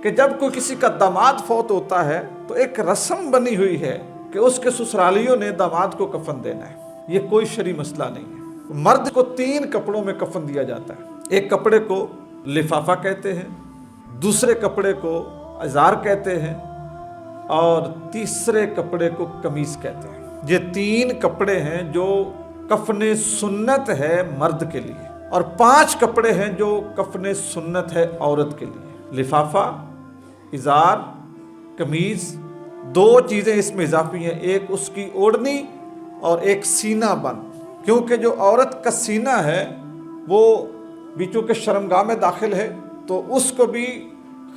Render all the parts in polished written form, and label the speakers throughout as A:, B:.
A: کہ جب کوئی کسی کا داماد فوت ہوتا ہے تو ایک رسم بنی ہوئی ہے کہ اس کے سسرالیوں نے داماد کو کفن دینا ہے۔ یہ کوئی شرعی مسئلہ نہیں ہے۔ مرد کو 3 کپڑوں میں کفن دیا جاتا ہے۔ ایک کپڑے کو لفافہ کہتے ہیں، دوسرے کپڑے کو ازار کہتے ہیں، اور تیسرے کپڑے کو قمیص کہتے ہیں۔ یہ 3 کپڑے ہیں جو کفن سنت ہے مرد کے لیے، اور 5 کپڑے ہیں جو کفن سنت ہے عورت کے لیے۔ لفافہ، ازار، قمیض، 2 چیزیں اس میں اضافی ہیں، ایک اس کی اوڑھنی اور ایک سینہ بند، کیونکہ جو عورت کا سینہ ہے وہ بھی چونکہ شرمگاہ میں داخل ہے تو اس کو بھی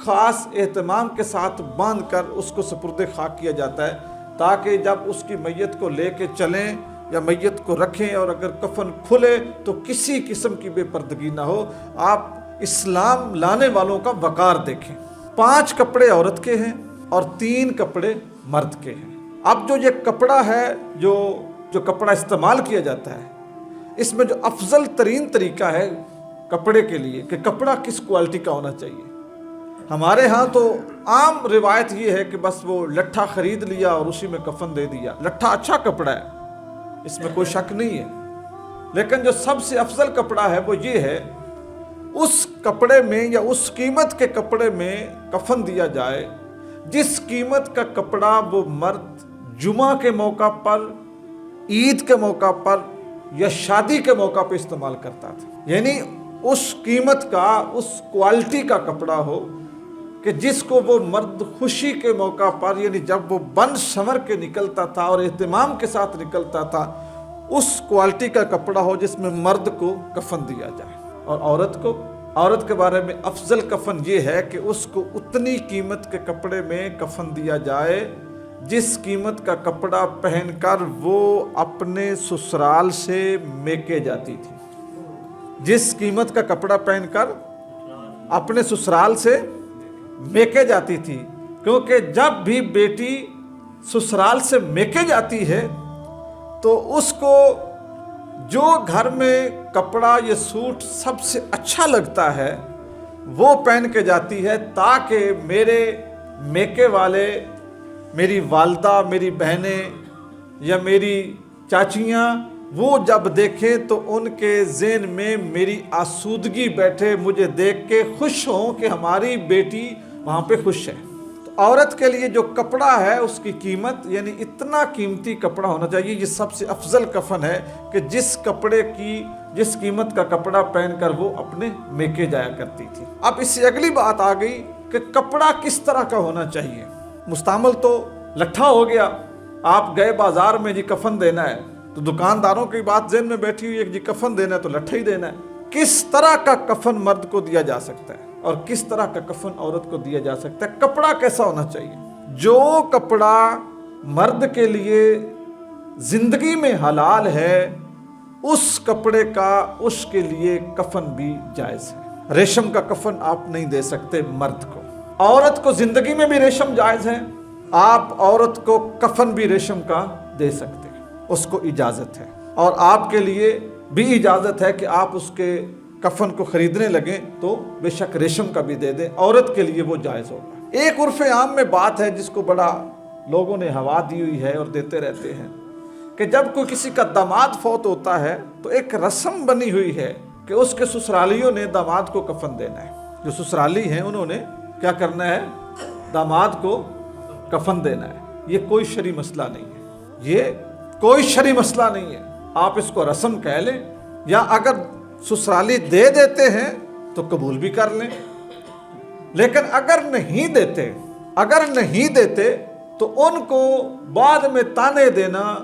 A: خاص اہتمام کے ساتھ باندھ کر اس کو سپرد خاک کیا جاتا ہے، تاکہ جب اس کی میت کو لے کے چلیں یا میت کو رکھیں اور اگر کفن کھلے تو کسی قسم کی بے پردگی نہ ہو۔ آپ اسلام لانے والوں کا وقار دیکھیں۔ 5 کپڑے عورت کے ہیں اور 3 کپڑے مرد کے ہیں۔ اب جو یہ کپڑا ہے جو کپڑا استعمال کیا جاتا ہے، اس میں جو افضل ترین طریقہ ہے کپڑے کے لیے کہ کپڑا کس کوالٹی کا ہونا چاہیے۔ ہمارے ہاں تو عام روایت یہ ہے کہ بس وہ لٹھا خرید لیا اور اسی میں کفن دے دیا۔ لٹھا اچھا کپڑا ہے، اس میں کوئی شک نہیں ہے، لیکن جو سب سے افضل کپڑا ہے وہ یہ ہے اس کپڑے میں یا اس قیمت کے کپڑے میں کفن دیا جائے جس قیمت کا کپڑا وہ مرد جمعہ کے موقع پر، عید کے موقع پر یا شادی کے موقع پہ استعمال کرتا تھا۔ یعنی اس قیمت کا، اس کوالٹی کا کپڑا ہو کہ جس کو وہ مرد خوشی کے موقع پر، یعنی جب وہ بن سنور کے نکلتا تھا اور اہتمام کے ساتھ نکلتا تھا، اس کوالٹی کا کپڑا ہو جس میں مرد کو کفن دیا جائے۔ اور عورت کے بارے میں افضل کفن یہ ہے کہ اس کو اتنی قیمت کے کپڑے میں کفن دیا جائے جس قیمت کا کپڑا پہن کر وہ اپنے سسرال سے میکے جاتی تھی۔ جس قیمت کا کپڑا پہن کر اپنے سسرال سے میکے جاتی تھی، کیونکہ جب بھی بیٹی سسرال سے میکے جاتی ہے تو اس کو جو گھر میں کپڑا یا سوٹ سب سے اچھا لگتا ہے وہ پہن کے جاتی ہے، تاکہ میرے میکے والے، میری والدہ، میری بہنیں یا میری چاچیاں وہ جب دیکھیں تو ان کے ذہن میں میری آسودگی بیٹھے، مجھے دیکھ کے خوش ہوں کہ ہماری بیٹی وہاں پہ خوش ہے۔ تو عورت کے لیے جو کپڑا ہے اس کی قیمت، یعنی اتنا قیمتی کپڑا ہونا چاہیے۔ یہ سب سے افضل کفن ہے کہ جس قیمت کا کپڑا پہن کر وہ اپنے میکے جایا کرتی تھی۔ اب اس سے اگلی بات آ گئی کہ کپڑا کس طرح کا ہونا چاہیے۔ مستعمل تو لٹھا ہو گیا، آپ گئے بازار میں جی کفن دینا ہے تو دکانداروں کی بات ذہن میں بیٹھی ہوئی ہے کہ جی کفن دینا ہے تو لٹھا ہی دینا ہے۔ کس طرح کا کفن مرد کو دیا جا سکتا ہے اور کس طرح کا کفن عورت کو دیا جا سکتا ہے؟ کپڑا کیسا ہونا چاہیے؟ جو کپڑا مرد کے لیے زندگی میں حلال ہے اس کپڑے کا اس کے لیے کفن بھی جائز ہے۔ ریشم کا کفن آپ نہیں دے سکتے مرد کو۔ عورت کو زندگی میں بھی ریشم جائز ہے، آپ عورت کو کفن بھی ریشم کا دے سکتے ہیں، اس کو اجازت ہے۔ اور آپ کے لیے بھی اجازت ہے کہ آپ اس کے کفن کو خریدنے لگیں تو بے شک ریشم کا بھی دے دیں، عورت کے لیے وہ جائز ہوگا۔ ایک عرف عام میں بات ہے جس کو بڑا لوگوں نے ہوا دی ہوئی ہے اور دیتے رہتے ہیں کہ جب کوئی کسی کا داماد فوت ہوتا ہے تو ایک رسم بنی ہوئی ہے کہ اس کے سسرالیوں نے داماد کو کفن دینا ہے۔ جو سسرالی ہیں انہوں نے کیا کرنا ہے؟ داماد کو کفن دینا ہے۔ یہ کوئی شرعی مسئلہ نہیں ہے، یہ کوئی شرعی مسئلہ نہیں ہے۔ آپ اس کو رسم کہہ لیں، یا اگر سسرالی دے دیتے ہیں تو قبول بھی کر لیں، لیکن اگر نہیں دیتے تو ان کو بعد میں تانے دینا،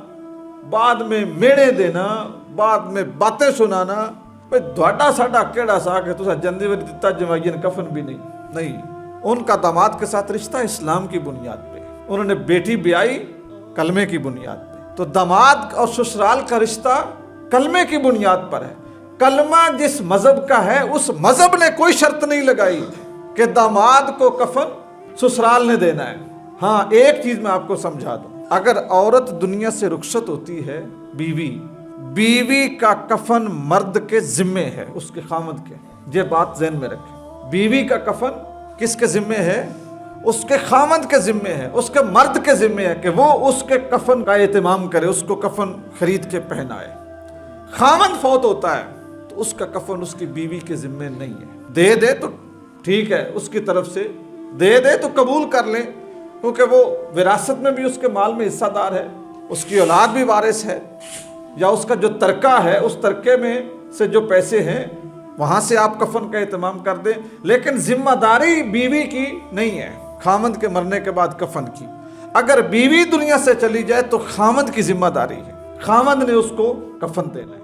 A: بعد میں میڑے دینا، بعد میں باتیں سنانا، بھئی دھواڈا ساڈا کیڑا سا کہ تسا جندی وری دتا جمائین کفن بھی نہیں۔ ان کا داماد کے ساتھ رشتہ اسلام کی بنیاد پہ، انہوں نے بیٹی بیائی کلمے کی بنیاد پہ، تو داماد اور سسرال کا رشتہ کلمے کی بنیاد پر ہے۔ کلمہ جس مذہب کا ہے اس مذہب نے کوئی شرط نہیں لگائی کہ داماد کو کفن سسرال نے دینا ہے۔ ہاں ایک چیز میں آپ کو سمجھا دوں، اگر عورت دنیا سے رخصت ہوتی ہے، بیوی کا کفن مرد کے ذمے ہے، اس کے خامد کے، یہ بات ذہن میں رکھیں۔ بیوی کا کفن کس کے ذمے ہے؟ اس کے خامند کے ذمے ہے، اس کے مرد کے ذمے ہے کہ وہ اس کے کفن کا اہتمام کرے، اس کو کفن خرید کے پہنائے۔ خامند فوت ہوتا ہے تو اس کا کفن اس کی بیوی کے ذمے نہیں ہے، دے دے تو ٹھیک ہے، اس کی طرف سے دے دے تو قبول کر لیں، کیونکہ وہ وراثت میں بھی اس کے مال میں حصہ دار ہے، اس کی اولاد بھی وارث ہے، یا اس کا جو ترکہ ہے اس ترکے میں سے جو پیسے ہیں وہاں سے آپ کفن کا اہتمام کر دیں، لیکن ذمہ داری بیوی کی نہیں ہے خامند کے مرنے کے بعد کفن کی۔ اگر بیوی دنیا سے چلی جائے تو خامند کی ذمہ داری ہے، خامند نے اس کو کفن دینا ہے۔